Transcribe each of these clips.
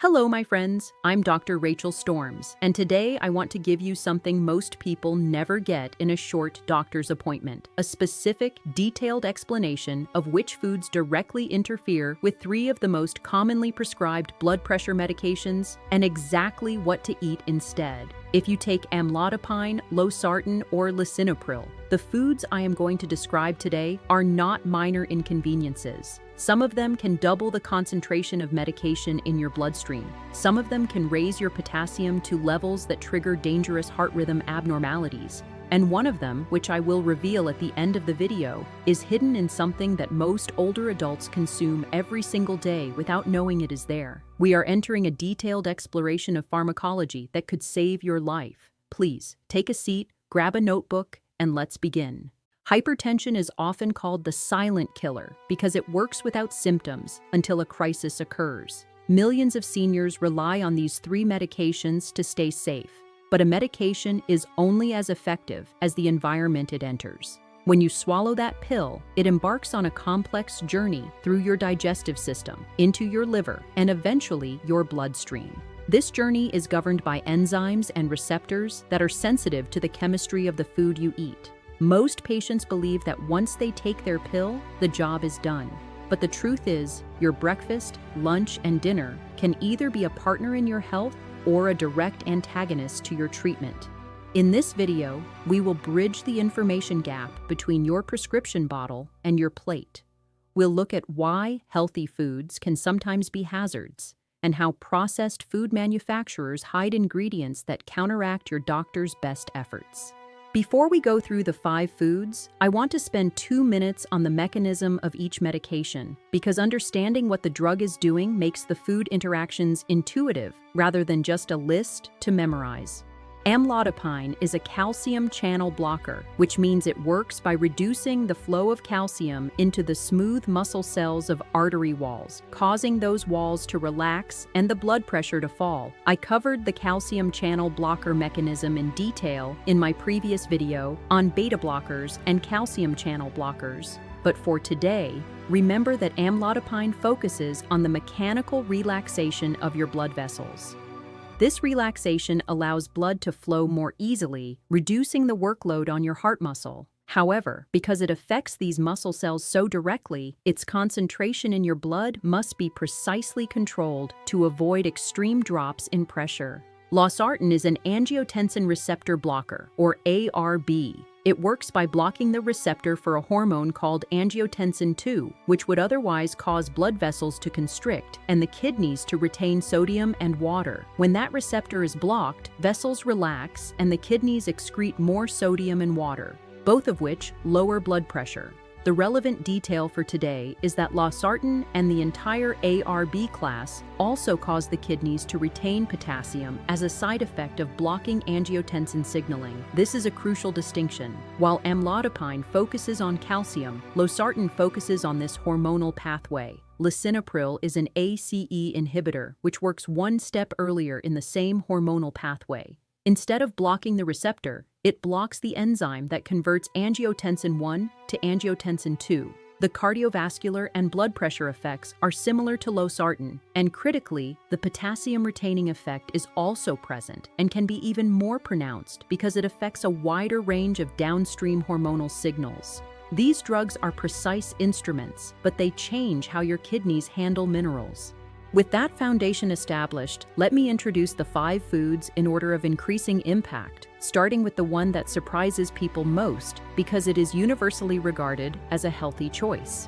Hello, my friends. I'm Dr. Rachel Storms, and today I want to give you something most people never get in a short doctor's appointment: a specific, detailed explanation of which foods directly interfere with 3 of the most commonly prescribed blood pressure medications and exactly what to eat instead. If you take Amlodipine, Losartan, or Lisinopril, the foods I am going to describe today are not minor inconveniences. Some of them can double the concentration of medication in your bloodstream. Some of them can raise your potassium to levels that trigger dangerous heart rhythm abnormalities. And one of them, which I will reveal at the end of the video, is hidden in something that most older adults consume every single day without knowing it is there. We are entering a detailed exploration of pharmacology that could save your life. Please, take a seat, grab a notebook, and let's begin. Hypertension is often called the silent killer because it works without symptoms until a crisis occurs. Millions of seniors rely on these 3 medications to stay safe. But a medication is only as effective as the environment it enters. When you swallow that pill, it embarks on a complex journey through your digestive system, into your liver, and eventually your bloodstream. This journey is governed by enzymes and receptors that are sensitive to the chemistry of the food you eat. Most patients believe that once they take their pill, the job is done. But the truth is, your breakfast, lunch, and dinner can either be a partner in your health or a direct antagonist to your treatment. In this video, we will bridge the information gap between your prescription bottle and your plate. We'll look at why healthy foods can sometimes be hazards, and how processed food manufacturers hide ingredients that counteract your doctor's best efforts. Before we go through the 5 foods, I want to spend 2 minutes on the mechanism of each medication, because understanding what the drug is doing makes the food interactions intuitive rather than just a list to memorize. Amlodipine is a calcium channel blocker, which means it works by reducing the flow of calcium into the smooth muscle cells of artery walls, causing those walls to relax and the blood pressure to fall. I covered the calcium channel blocker mechanism in detail in my previous video on beta blockers and calcium channel blockers. But for today, remember that Amlodipine focuses on the mechanical relaxation of your blood vessels. This relaxation allows blood to flow more easily, reducing the workload on your heart muscle. However, because it affects these muscle cells so directly, its concentration in your blood must be precisely controlled to avoid extreme drops in pressure. Losartan is an angiotensin receptor blocker, or ARB. It works by blocking the receptor for a hormone called angiotensin II, which would otherwise cause blood vessels to constrict and the kidneys to retain sodium and water. When that receptor is blocked, vessels relax and the kidneys excrete more sodium and water, both of which lower blood pressure. The relevant detail for today is that Losartan and the entire ARB class also cause the kidneys to retain potassium as a side effect of blocking angiotensin signaling. This is a crucial distinction. While Amlodipine focuses on calcium, Losartan focuses on this hormonal pathway. Lisinopril is an ACE inhibitor, which works one step earlier in the same hormonal pathway. Instead of blocking the receptor, it blocks the enzyme that converts angiotensin I to angiotensin II. The cardiovascular and blood pressure effects are similar to Losartan, and critically, the potassium-retaining effect is also present and can be even more pronounced because it affects a wider range of downstream hormonal signals. These drugs are precise instruments, but they change how your kidneys handle minerals. With that foundation established, let me introduce the 5 foods in order of increasing impact, starting with the one that surprises people most because it is universally regarded as a healthy choice.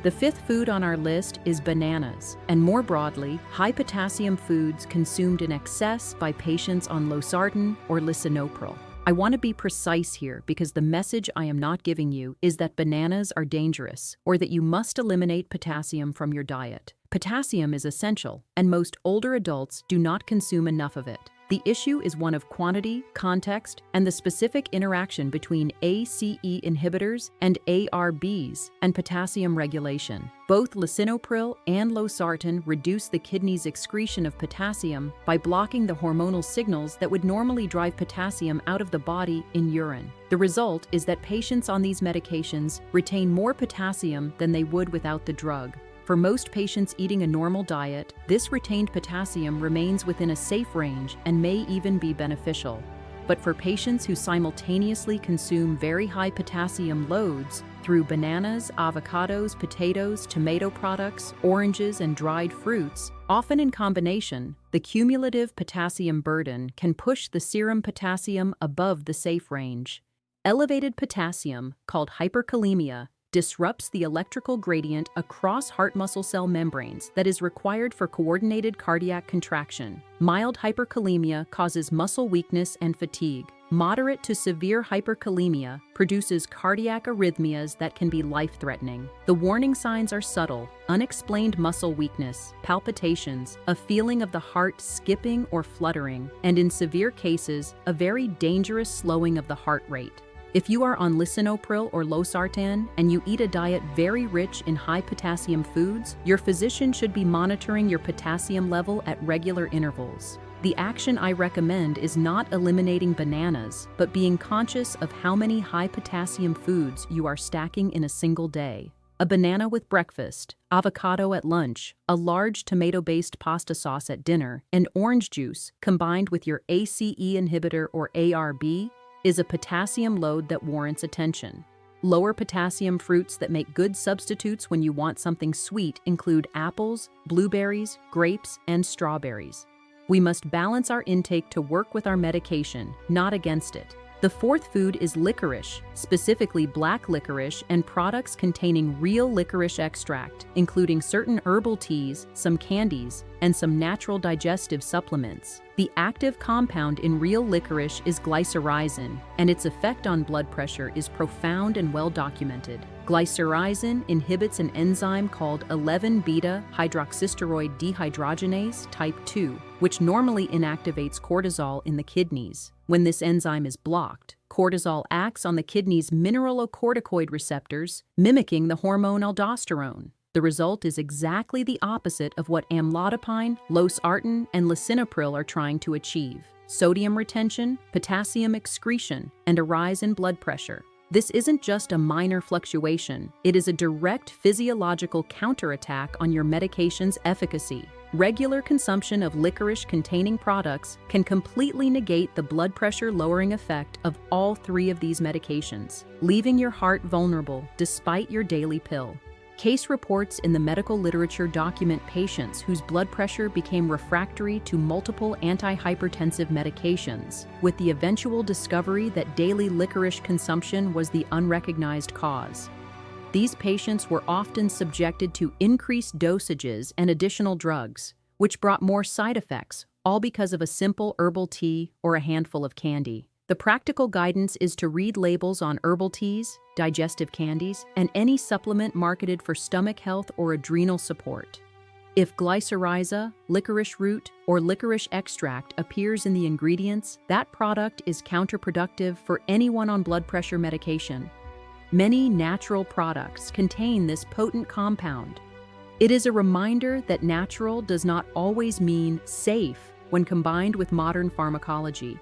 The 5th food on our list is bananas, and more broadly, high-potassium foods consumed in excess by patients on Losartan or Lisinopril. I want to be precise here because the message I am not giving you is that bananas are dangerous or that you must eliminate potassium from your diet. Potassium is essential, and most older adults do not consume enough of it. The issue is one of quantity, context, and the specific interaction between ACE inhibitors and ARBs and potassium regulation. Both Lisinopril and Losartan reduce the kidney's excretion of potassium by blocking the hormonal signals that would normally drive potassium out of the body in urine. The result is that patients on these medications retain more potassium than they would without the drug. For most patients eating a normal diet, this retained potassium remains within a safe range and may even be beneficial. But for patients who simultaneously consume very high potassium loads through bananas, avocados, potatoes, tomato products, oranges, and dried fruits, often in combination, the cumulative potassium burden can push the serum potassium above the safe range. Elevated potassium, called hyperkalemia, disrupts the electrical gradient across heart muscle cell membranes that is required for coordinated cardiac contraction. Mild hyperkalemia causes muscle weakness and fatigue. Moderate to severe hyperkalemia produces cardiac arrhythmias that can be life-threatening. The warning signs are subtle: unexplained muscle weakness, palpitations, a feeling of the heart skipping or fluttering, and in severe cases, a very dangerous slowing of the heart rate. If you are on Lisinopril or Losartan and you eat a diet very rich in high potassium foods, your physician should be monitoring your potassium level at regular intervals. The action I recommend is not eliminating bananas, but being conscious of how many high potassium foods you are stacking in a single day. A banana with breakfast, avocado at lunch, a large tomato-based pasta sauce at dinner, and orange juice combined with your ACE inhibitor or ARB is a potassium load that warrants attention. Lower potassium fruits that make good substitutes when you want something sweet include apples, blueberries, grapes, and strawberries. We must balance our intake to work with our medication, not against it. The fourth food is licorice, specifically black licorice and products containing real licorice extract, including certain herbal teas, some candies, and some natural digestive supplements. The active compound in real licorice is glycyrrhizin, and its effect on blood pressure is profound and well documented. Glycyrrhizin inhibits an enzyme called 11-beta-hydroxysteroid dehydrogenase type 2, which normally inactivates cortisol in the kidneys. When this enzyme is blocked, cortisol acts on the kidney's mineralocorticoid receptors, mimicking the hormone aldosterone. The result is exactly the opposite of what amlodipine, losartan, and lisinopril are trying to achieve: sodium retention, potassium excretion, and a rise in blood pressure. This isn't just a minor fluctuation, it is a direct physiological counterattack on your medication's efficacy. Regular consumption of licorice-containing products can completely negate the blood pressure-lowering effect of all three of these medications, leaving your heart vulnerable despite your daily pill. Case reports in the medical literature document patients whose blood pressure became refractory to multiple antihypertensive medications, with the eventual discovery that daily licorice consumption was the unrecognized cause. These patients were often subjected to increased dosages and additional drugs, which brought more side effects, all because of a simple herbal tea or a handful of candy. The practical guidance is to read labels on herbal teas, digestive candies, and any supplement marketed for stomach health or adrenal support. If glycyrrhiza, licorice root, or licorice extract appears in the ingredients, that product is counterproductive for anyone on blood pressure medication. Many natural products contain this potent compound. It is a reminder that natural does not always mean safe when combined with modern pharmacology.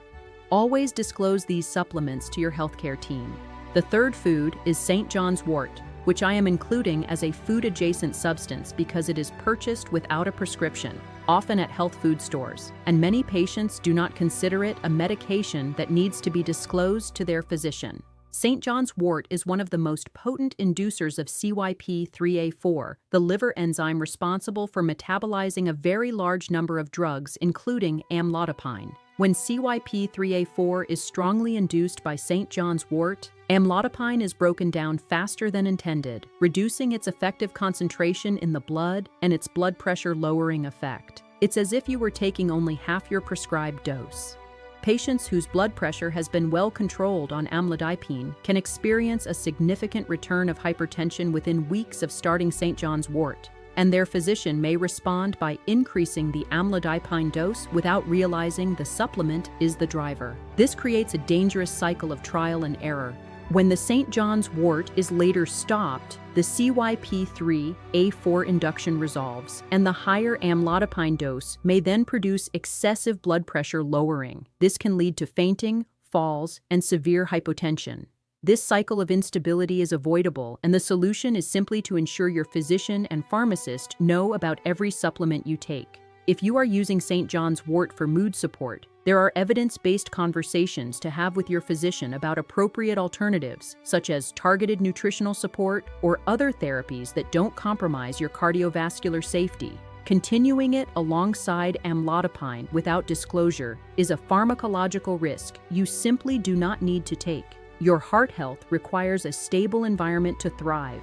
Always disclose these supplements to your healthcare team. The third food is St. John's wort, which I am including as a food-adjacent substance because it is purchased without a prescription, often at health food stores, and many patients do not consider it a medication that needs to be disclosed to their physician. St. John's wort is one of the most potent inducers of CYP3A4, the liver enzyme responsible for metabolizing a very large number of drugs, including amlodipine. When CYP3A4 is strongly induced by St. John's wort, amlodipine is broken down faster than intended, reducing its effective concentration in the blood and its blood pressure lowering effect. It's as if you were taking only half your prescribed dose. Patients whose blood pressure has been well controlled on amlodipine can experience a significant return of hypertension within weeks of starting St. John's wort, and their physician may respond by increasing the amlodipine dose without realizing the supplement is the driver. This creates a dangerous cycle of trial and error. When the St. John's wort is later stopped, the CYP3A4 induction resolves, and the higher amlodipine dose may then produce excessive blood pressure lowering. This can lead to fainting, falls, and severe hypotension. This cycle of instability is avoidable, and the solution is simply to ensure your physician and pharmacist know about every supplement you take. If you are using St. John's wort for mood support, there are evidence-based conversations to have with your physician about appropriate alternatives, such as targeted nutritional support or other therapies that don't compromise your cardiovascular safety. Continuing it alongside amlodipine without disclosure is a pharmacological risk you simply do not need to take. Your heart health requires a stable environment to thrive.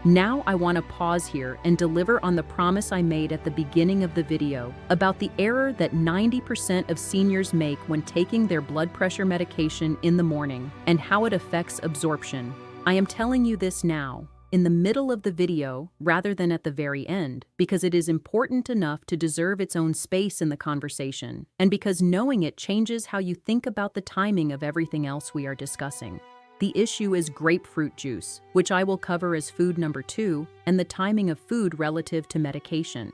Now I want to pause here and deliver on the promise I made at the beginning of the video about the error that 90% of seniors make when taking their blood pressure medication in the morning and how it affects absorption. I am telling you this now, in the middle of the video rather than at the very end, because it is important enough to deserve its own space in the conversation, and because knowing it changes how you think about the timing of everything else we are discussing. The issue is grapefruit juice, which I will cover as food number 2, and the timing of food relative to medication.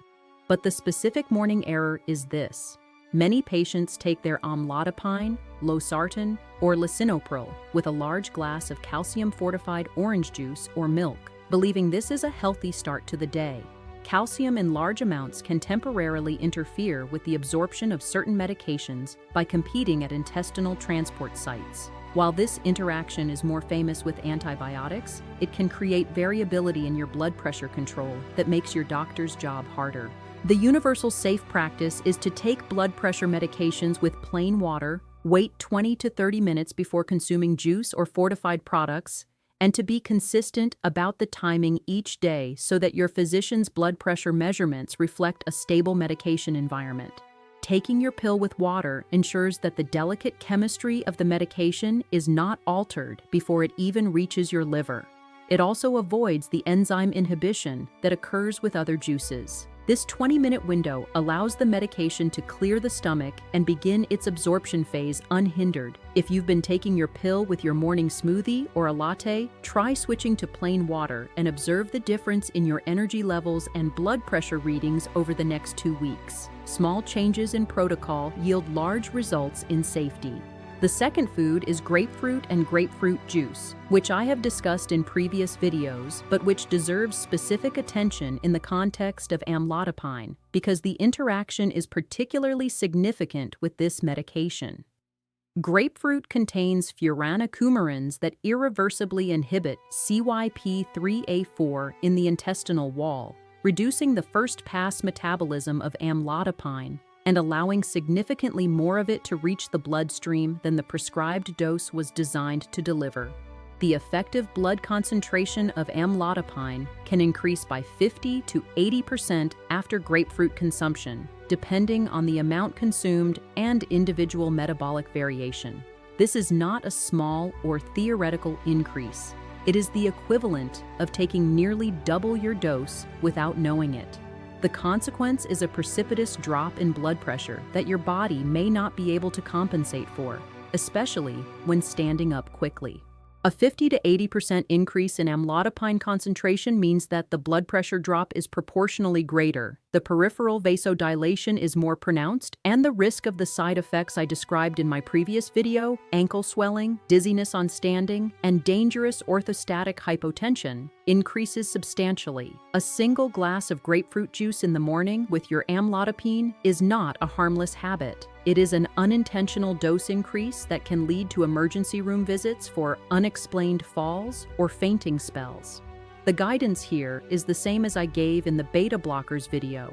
But the specific morning error is this. Many patients take their Amlodipine, Losartan, or Lisinopril with a large glass of calcium-fortified orange juice or milk, believing this is a healthy start to the day. Calcium in large amounts can temporarily interfere with the absorption of certain medications by competing at intestinal transport sites. While this interaction is more famous with antibiotics, it can create variability in your blood pressure control that makes your doctor's job harder. The universal safe practice is to take blood pressure medications with plain water, wait 20 to 30 minutes before consuming juice or fortified products, and to be consistent about the timing each day so that your physician's blood pressure measurements reflect a stable medication environment. Taking your pill with water ensures that the delicate chemistry of the medication is not altered before it even reaches your liver. It also avoids the enzyme inhibition that occurs with other juices. This 20-minute window allows the medication to clear the stomach and begin its absorption phase unhindered. If you've been taking your pill with your morning smoothie or a latte, try switching to plain water and observe the difference in your energy levels and blood pressure readings over the next 2 weeks. Small changes in protocol yield large results in safety. The second food is grapefruit and grapefruit juice, which I have discussed in previous videos, but which deserves specific attention in the context of amlodipine, because the interaction is particularly significant with this medication. Grapefruit contains furanocoumarins that irreversibly inhibit CYP3A4 in the intestinal wall, reducing the first-pass metabolism of amlodipine and allowing significantly more of it to reach the bloodstream than the prescribed dose was designed to deliver. The effective blood concentration of amlodipine can increase by 50 to 80% after grapefruit consumption, depending on the amount consumed and individual metabolic variation. This is not a small or theoretical increase. It is the equivalent of taking nearly double your dose without knowing it. The consequence is a precipitous drop in blood pressure that your body may not be able to compensate for, especially when standing up quickly. A 50 to 80% increase in amlodipine concentration means that the blood pressure drop is proportionally greater, the peripheral vasodilation is more pronounced, and the risk of the side effects I described in my previous video, ankle swelling, dizziness on standing, and dangerous orthostatic hypotension, increases substantially. A single glass of grapefruit juice in the morning with your amlodipine is not a harmless habit. It is an unintentional dose increase that can lead to emergency room visits for unexplained falls or fainting spells. The guidance here is the same as I gave in the beta blockers video.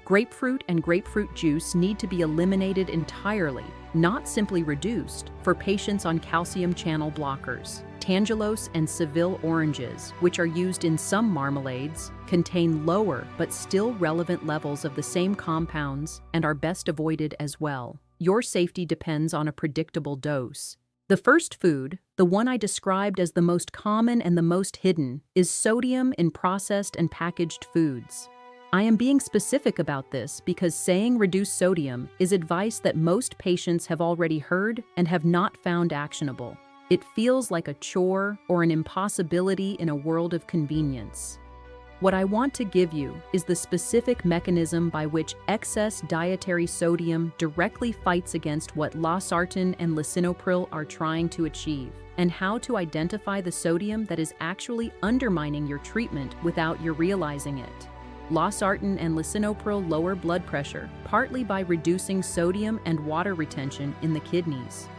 Grapefruit and grapefruit juice need to be eliminated entirely, not simply reduced, for patients on calcium channel blockers. Tangelose and Seville oranges, which are used in some marmalades, contain lower but still relevant levels of the same compounds and are best avoided as well. Your safety depends on a predictable dose. The first food, the one I described as the most common and the most hidden, is sodium in processed and packaged foods. I am being specific about this because saying reduce sodium is advice that most patients have already heard and have not found actionable. It feels like a chore or an impossibility in a world of convenience. What I want to give you is the specific mechanism by which excess dietary sodium directly fights against what Losartan and Lisinopril are trying to achieve, and how to identify the sodium that is actually undermining your treatment without you realizing it. Losartan and Lisinopril lower blood pressure, partly by reducing sodium and water retention in the kidneys.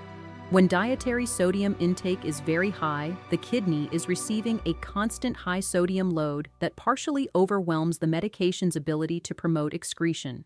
When dietary sodium intake is very high, the kidney is receiving a constant high sodium load that partially overwhelms the medication's ability to promote excretion.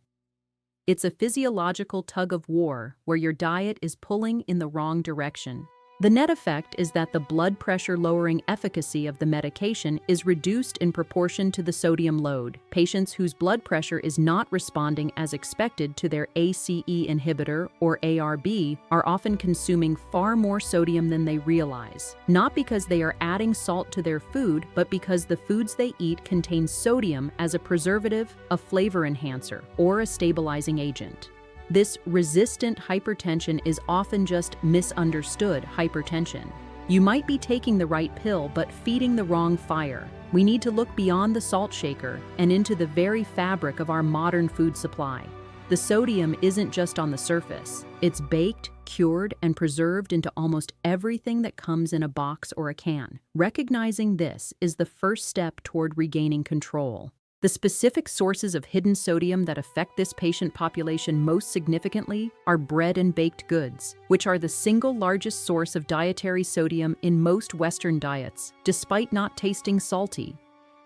It's a physiological tug of war where your diet is pulling in the wrong direction. The net effect is that the blood pressure-lowering efficacy of the medication is reduced in proportion to the sodium load. Patients whose blood pressure is not responding as expected to their ACE inhibitor or ARB are often consuming far more sodium than they realize, not because they are adding salt to their food, but because the foods they eat contain sodium as a preservative, a flavor enhancer, or a stabilizing agent. This resistant hypertension is often just misunderstood hypertension. You might be taking the right pill but feeding the wrong fire. We need to look beyond the salt shaker and into the very fabric of our modern food supply. The sodium isn't just on the surface. It's baked, cured, and preserved into almost everything that comes in a box or a can. Recognizing this is the first step toward regaining control. The specific sources of hidden sodium that affect this patient population most significantly are bread and baked goods, which are the single largest source of dietary sodium in most Western diets, despite not tasting salty.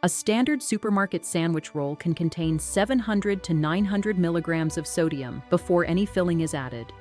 A standard supermarket sandwich roll can contain 700 to 900 milligrams of sodium before any filling is added.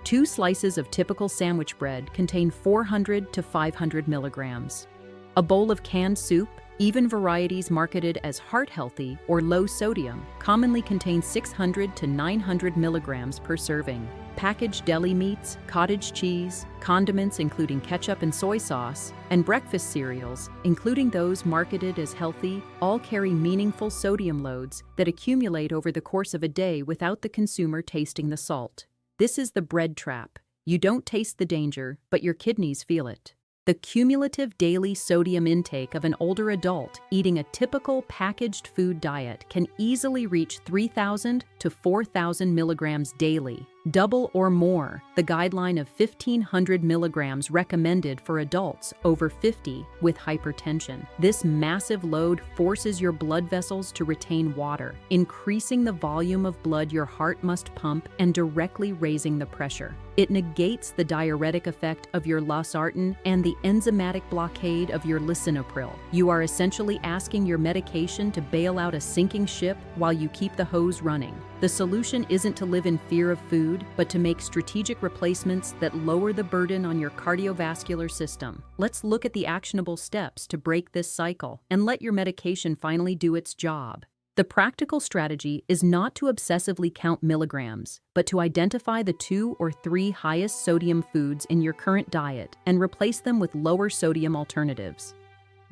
2 slices of typical sandwich bread contain 400 to 500 milligrams. A bowl of canned soup, even varieties marketed as heart-healthy or low sodium, commonly contain 600 to 900 milligrams per serving. Packaged deli meats, cottage cheese, condiments including ketchup and soy sauce, and breakfast cereals, including those marketed as healthy, all carry meaningful sodium loads that accumulate over the course of a day without the consumer tasting the salt. This is the bread trap. You don't taste the danger, but your kidneys feel it. The cumulative daily sodium intake of an older adult eating a typical packaged food diet can easily reach 3,000 to 4,000 milligrams daily, double or more the guideline of 1,500 milligrams recommended for adults over 50 with hypertension. This massive load forces your blood vessels to retain water, increasing the volume of blood your heart must pump and directly raising the pressure. It negates the diuretic effect of your Losartan and the enzymatic blockade of your Lisinopril. You are essentially asking your medication to bail out a sinking ship while you keep the hose running. The solution isn't to live in fear of food, but to make strategic replacements that lower the burden on your cardiovascular system. Let's look at the actionable steps to break this cycle and let your medication finally do its job. The practical strategy is not to obsessively count milligrams, but to identify the 2 or 3 highest sodium foods in your current diet and replace them with lower sodium alternatives.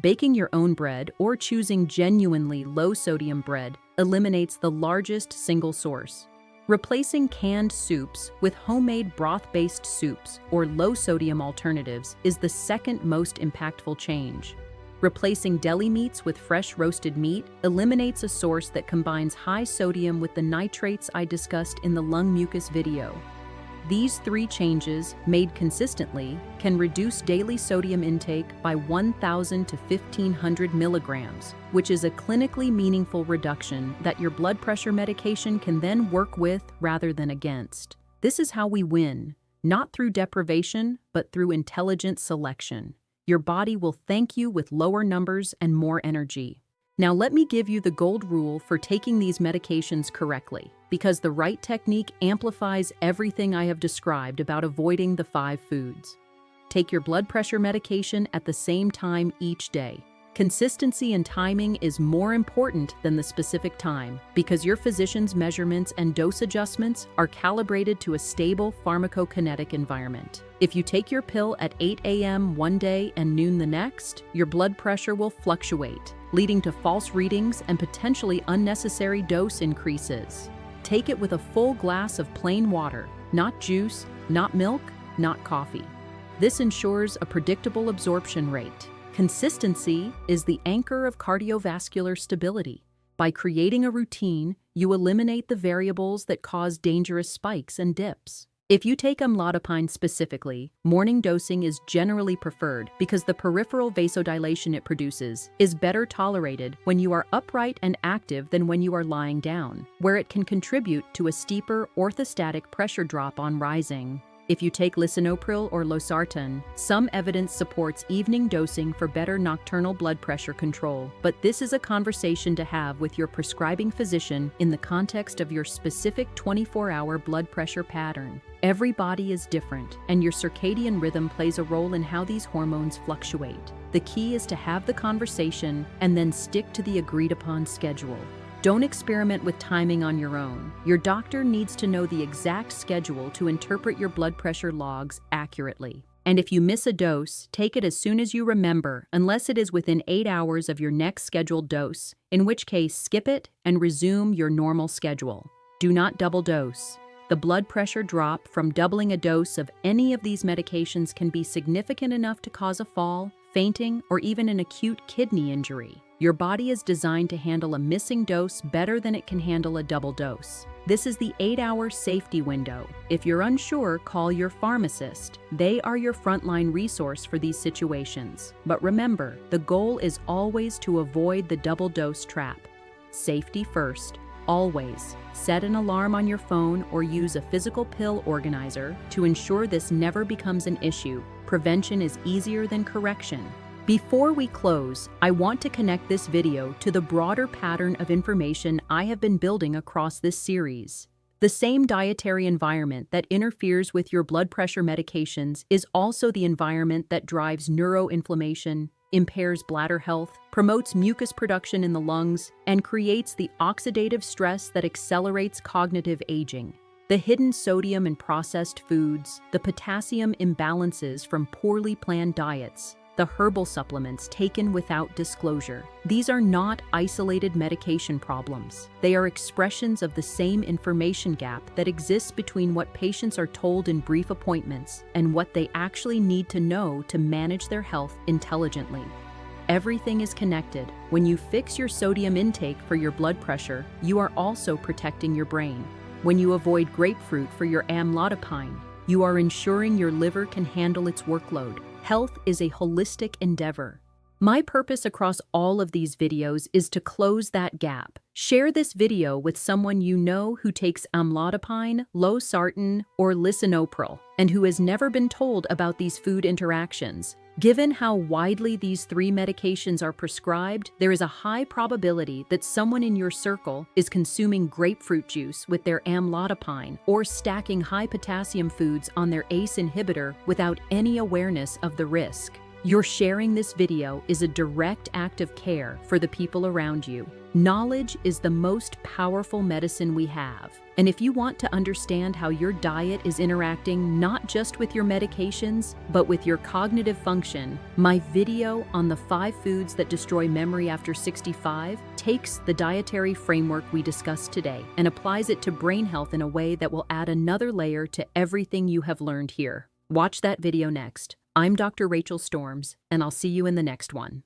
Baking your own bread or choosing genuinely low-sodium bread eliminates the largest single source. Replacing canned soups with homemade broth-based soups or low-sodium alternatives is the second most impactful change. Replacing deli meats with fresh roasted meat eliminates a source that combines high sodium with the nitrates I discussed in the lung mucus video. These 3 changes, made consistently, can reduce daily sodium intake by 1,000 to 1,500 milligrams, which is a clinically meaningful reduction that your blood pressure medication can then work with rather than against. This is how we win, not through deprivation, but through intelligent selection. Your body will thank you with lower numbers and more energy. Now let me give you the gold rule for taking these medications correctly, because the right technique amplifies everything I have described about avoiding the 5 foods. Take your blood pressure medication at the same time each day. Consistency and timing is more important than the specific time because your physician's measurements and dose adjustments are calibrated to a stable pharmacokinetic environment. If you take your pill at 8 a.m. one day and noon the next, your blood pressure will fluctuate, leading to false readings and potentially unnecessary dose increases. Take it with a full glass of plain water, not juice, not milk, not coffee. This ensures a predictable absorption rate. Consistency is the anchor of cardiovascular stability. By creating a routine, you eliminate the variables that cause dangerous spikes and dips. If you take amlodipine specifically, morning dosing is generally preferred because the peripheral vasodilation it produces is better tolerated when you are upright and active than when you are lying down, where it can contribute to a steeper orthostatic pressure drop on rising. If you take Lisinopril or Losartan, some evidence supports evening dosing for better nocturnal blood pressure control, but this is a conversation to have with your prescribing physician in the context of your specific 24-hour blood pressure pattern. Every body is different, and your circadian rhythm plays a role in how these hormones fluctuate. The key is to have the conversation and then stick to the agreed-upon schedule. Don't experiment with timing on your own. Your doctor needs to know the exact schedule to interpret your blood pressure logs accurately. And if you miss a dose, take it as soon as you remember, unless it is within 8 hours of your next scheduled dose, in which case skip it and resume your normal schedule. Do not double dose. The blood pressure drop from doubling a dose of any of these medications can be significant enough to cause a fall, fainting, or even an acute kidney injury. Your body is designed to handle a missing dose better than it can handle a double dose. This is the 8-hour safety window. If you're unsure, call your pharmacist. They are your frontline resource for these situations. But remember, the goal is always to avoid the double dose trap. Safety first, always. Set an alarm on your phone or use a physical pill organizer to ensure this never becomes an issue. Prevention is easier than correction. Before we close, I want to connect this video to the broader pattern of information I have been building across this series. The same dietary environment that interferes with your blood pressure medications is also the environment that drives neuroinflammation, impairs bladder health, promotes mucus production in the lungs, and creates the oxidative stress that accelerates cognitive aging. The hidden sodium in processed foods, the potassium imbalances from poorly planned diets, the herbal supplements taken without disclosure. These are not isolated medication problems. They are expressions of the same information gap that exists between what patients are told in brief appointments and what they actually need to know to manage their health intelligently. Everything is connected. When you fix your sodium intake for your blood pressure, you are also protecting your brain. When you avoid grapefruit for your amlodipine, you are ensuring your liver can handle its workload. Health is a holistic endeavor. My purpose across all of these videos is to close that gap. Share this video with someone you know who takes amlodipine, Losartan, or Lisinopril, and who has never been told about these food interactions. Given how widely these 3 medications are prescribed, there is a high probability that someone in your circle is consuming grapefruit juice with their amlodipine or stacking high-potassium foods on their ACE inhibitor without any awareness of the risk. Your sharing this video is a direct act of care for the people around you. Knowledge is the most powerful medicine we have. And if you want to understand how your diet is interacting not just with your medications, but with your cognitive function, my video on the 5 foods that destroy memory after 65 takes the dietary framework we discussed today and applies it to brain health in a way that will add another layer to everything you have learned here. Watch that video next. I'm Dr. Rachel Storms, and I'll see you in the next one.